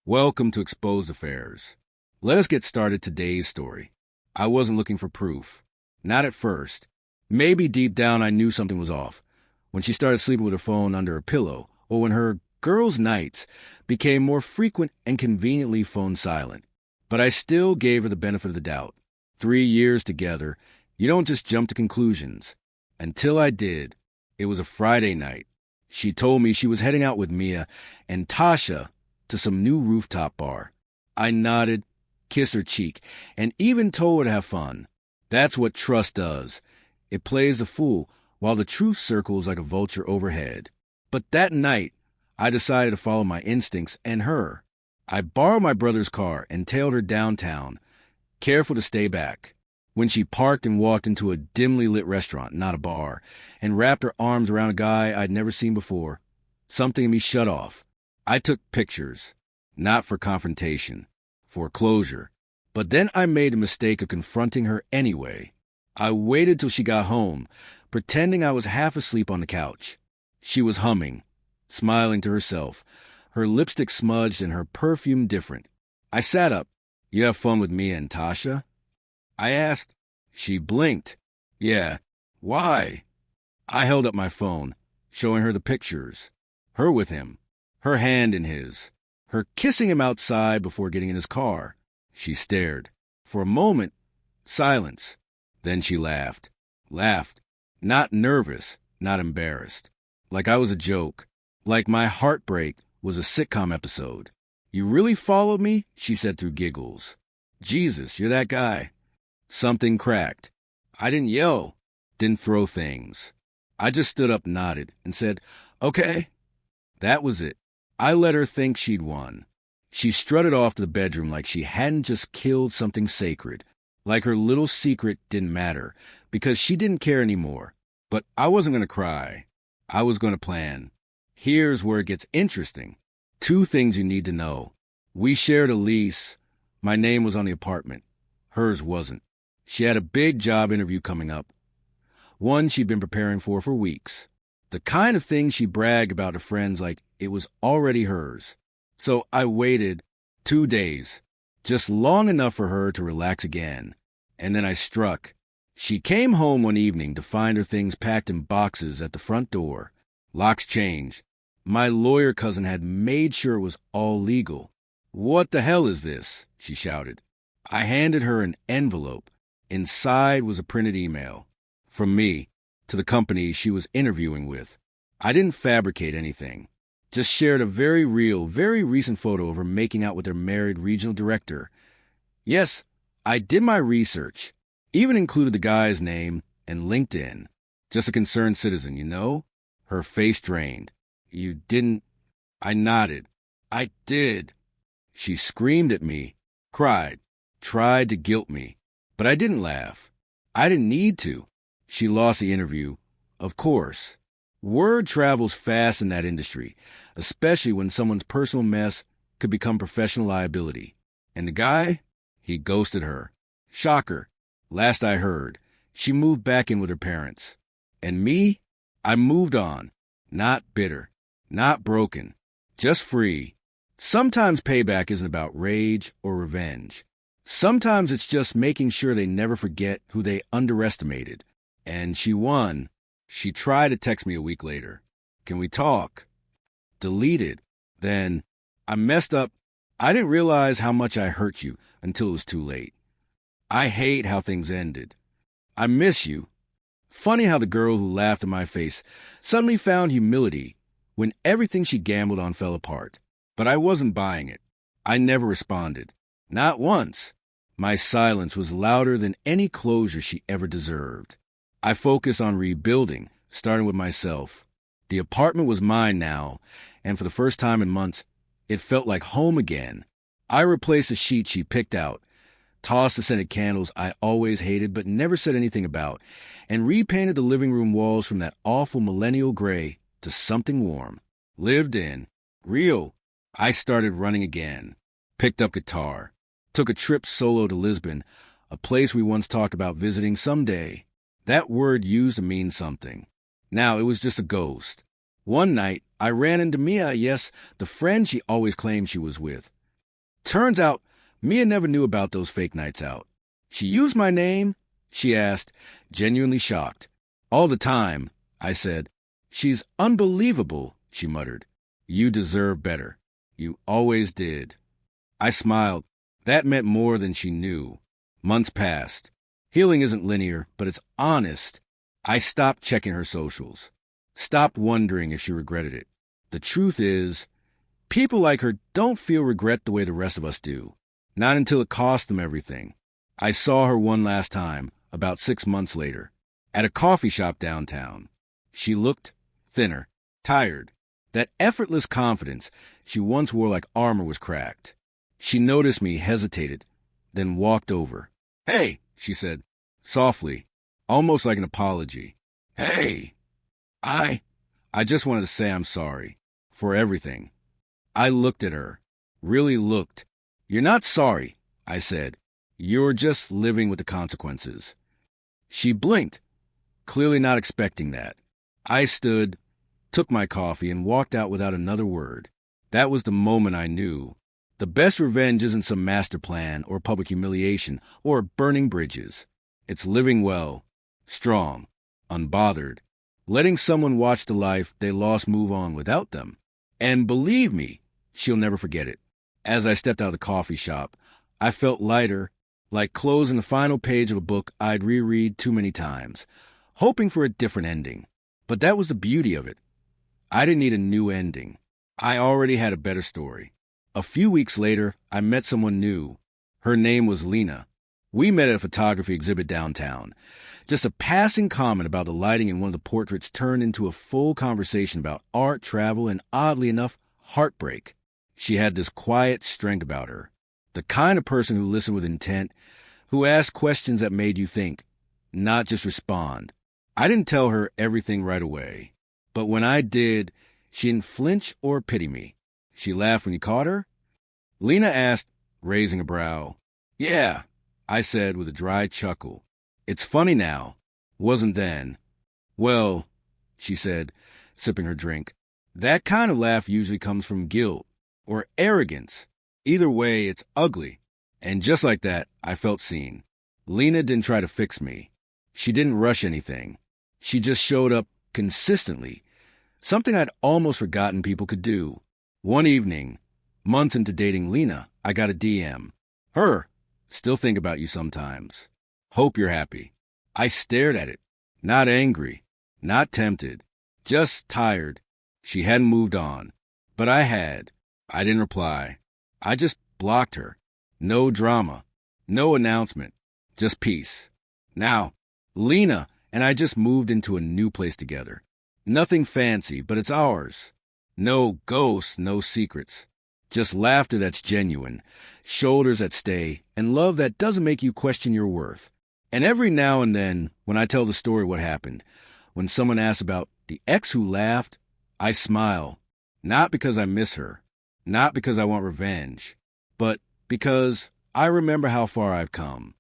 Welcome to Exposed Affairs. Let us get started today's story. I wasn't looking for proof. Not at first. Maybe deep down I knew something was off. When she started sleeping with her phone under her pillow, or when her girls' nights became more frequent and conveniently phone silent. But I still gave her the benefit of the doubt. 3 years together, you don't just jump to conclusions. Until I did. It was a Friday night. She told me she was heading out with Mia and Tasha to some new rooftop bar. I nodded, kissed her cheek, and even told her to have fun. That's what trust does. It plays the fool while the truth circles like a vulture overhead. But that night, I decided to follow my instincts and her. I borrowed my brother's car and tailed her downtown, careful to stay back. When she parked and walked into a dimly lit restaurant, not a bar, and wrapped her arms around a guy I'd never seen before, something in me shut off. I took pictures, not for confrontation, for closure. But then I made the mistake of confronting her anyway. I waited till she got home, pretending I was half asleep on the couch. She was humming, smiling to herself, her lipstick smudged and her perfume different. I sat up. "You have fun with Mia and Tasha?" I asked. She blinked. "Yeah." "Why?" I held up my phone, showing her the pictures. Her with him. Her hand in his. Her kissing him outside before getting in his car. She stared. For a moment, silence. Then she laughed. Laughed. Not nervous, not embarrassed. Like I was a joke. Like my heartbreak was a sitcom episode. "You really followed me?" she said through giggles. "Jesus, you're that guy." Something cracked. I didn't yell, didn't throw things. I just stood up, nodded, and said, "Okay." That was it. I let her think she'd won. She strutted off to the bedroom like she hadn't just killed something sacred, like her little secret didn't matter, because she didn't care anymore. But I wasn't going to cry. I was going to plan. Here's where it gets interesting. 2 things you need to know. We shared a lease. My name was on the apartment. Hers wasn't. She had a big job interview coming up. One she'd been preparing for weeks. The kind of thing she bragged about to friends like it was already hers. So I waited 2 days, just long enough for her to relax again. And then I struck. She came home one evening to find her things packed in boxes at the front door. Locks changed. My lawyer cousin had made sure it was all legal. "What the hell is this?" she shouted. I handed her an envelope. Inside was a printed email. From me, to the company she was interviewing with. I didn't fabricate anything. Just shared a very real, very recent photo of her making out with her married regional director. Yes, I did my research. Even included the guy's name and LinkedIn. Just a concerned citizen, you know? Her face drained. "You didn't..." I nodded. "I did." She screamed at me, cried, tried to guilt me. But I didn't laugh. I didn't need to. She lost the interview. Of course. Word travels fast in that industry, especially when someone's personal mess could become professional liability. And the guy? He ghosted her. Shocker. Last I heard, she moved back in with her parents. And me? I moved on. Not bitter. Not broken. Just free. Sometimes payback isn't about rage or revenge. Sometimes it's just making sure they never forget who they underestimated. And she won. She tried to text me a week later. "Can we talk?" Deleted. Then, "I messed up. I didn't realize how much I hurt you until it was too late. I hate how things ended. I miss you." Funny how the girl who laughed in my face suddenly found humility when everything she gambled on fell apart. But I wasn't buying it. I never responded. Not once. My silence was louder than any closure she ever deserved. I focused on rebuilding, starting with myself. The apartment was mine now, and for the first time in months, it felt like home again. I replaced the sheet she picked out, tossed the scented candles I always hated but never said anything about, and repainted the living room walls from that awful millennial gray to something warm. Lived in. Real. I started running again. Picked up guitar. Took a trip solo to Lisbon, a place we once talked about visiting someday. That word used to mean something. Now it was just a ghost. One night, I ran into Mia, yes, the friend she always claimed she was with. Turns out, Mia never knew about those fake nights out. She used my name? She asked, genuinely shocked. All the time, I said. She's unbelievable, she muttered. You deserve better. You always did. I smiled. That meant more than she knew. Months passed. Healing isn't linear, but it's honest. I stopped checking her socials. Stopped wondering if she regretted it. The truth is, people like her don't feel regret the way the rest of us do. Not until it cost them everything. I saw her one last time, about 6 months later, at a coffee shop downtown. She looked thinner, tired. That effortless confidence she once wore like armor was cracked. She noticed me, hesitated, then walked over. "Hey," she said, softly, almost like an apology. "Hey, I just wanted to say I'm sorry. For everything." I looked at her. Really looked. "You're not sorry," I said. "You're just living with the consequences." She blinked, clearly not expecting that. I stood, took my coffee, and walked out without another word. That was the moment I knew. The best revenge isn't some master plan or public humiliation or burning bridges. It's living well, strong, unbothered, letting someone watch the life they lost move on without them. And believe me, she'll never forget it. As I stepped out of the coffee shop, I felt lighter, like closing the final page of a book I'd reread too many times, hoping for a different ending. But that was the beauty of it. I didn't need a new ending. I already had a better story. A few weeks later, I met someone new. Her name was Lena. We met at a photography exhibit downtown. Just a passing comment about the lighting in one of the portraits turned into a full conversation about art, travel, and oddly enough, heartbreak. She had this quiet strength about her. The kind of person who listened with intent, who asked questions that made you think, not just respond. I didn't tell her everything right away. But when I did, she didn't flinch or pity me. She laughed when you caught her? Lena asked, raising a brow. "Yeah," I said with a dry chuckle. "It's funny now. Wasn't then." "Well," she said, sipping her drink, "that kind of laugh usually comes from guilt or arrogance. Either way, it's ugly." And just like that, I felt seen. Lena didn't try to fix me. She didn't rush anything. She just showed up consistently, something I'd almost forgotten people could do. One evening, months into dating Lena, I got a DM. Her, "Still think about you sometimes. Hope you're happy." I stared at it, not angry, not tempted, just tired. She hadn't moved on, but I had. I didn't reply. I just blocked her. No drama, no announcement, just peace. Now, Lena and I just moved into a new place together. Nothing fancy, but it's ours. No ghosts, no secrets. Just laughter that's genuine, shoulders that stay, and love that doesn't make you question your worth. And every now and then, when I tell the story what happened, when someone asks about the ex who laughed, I smile. Not because I miss her, not because I want revenge, but because I remember how far I've come.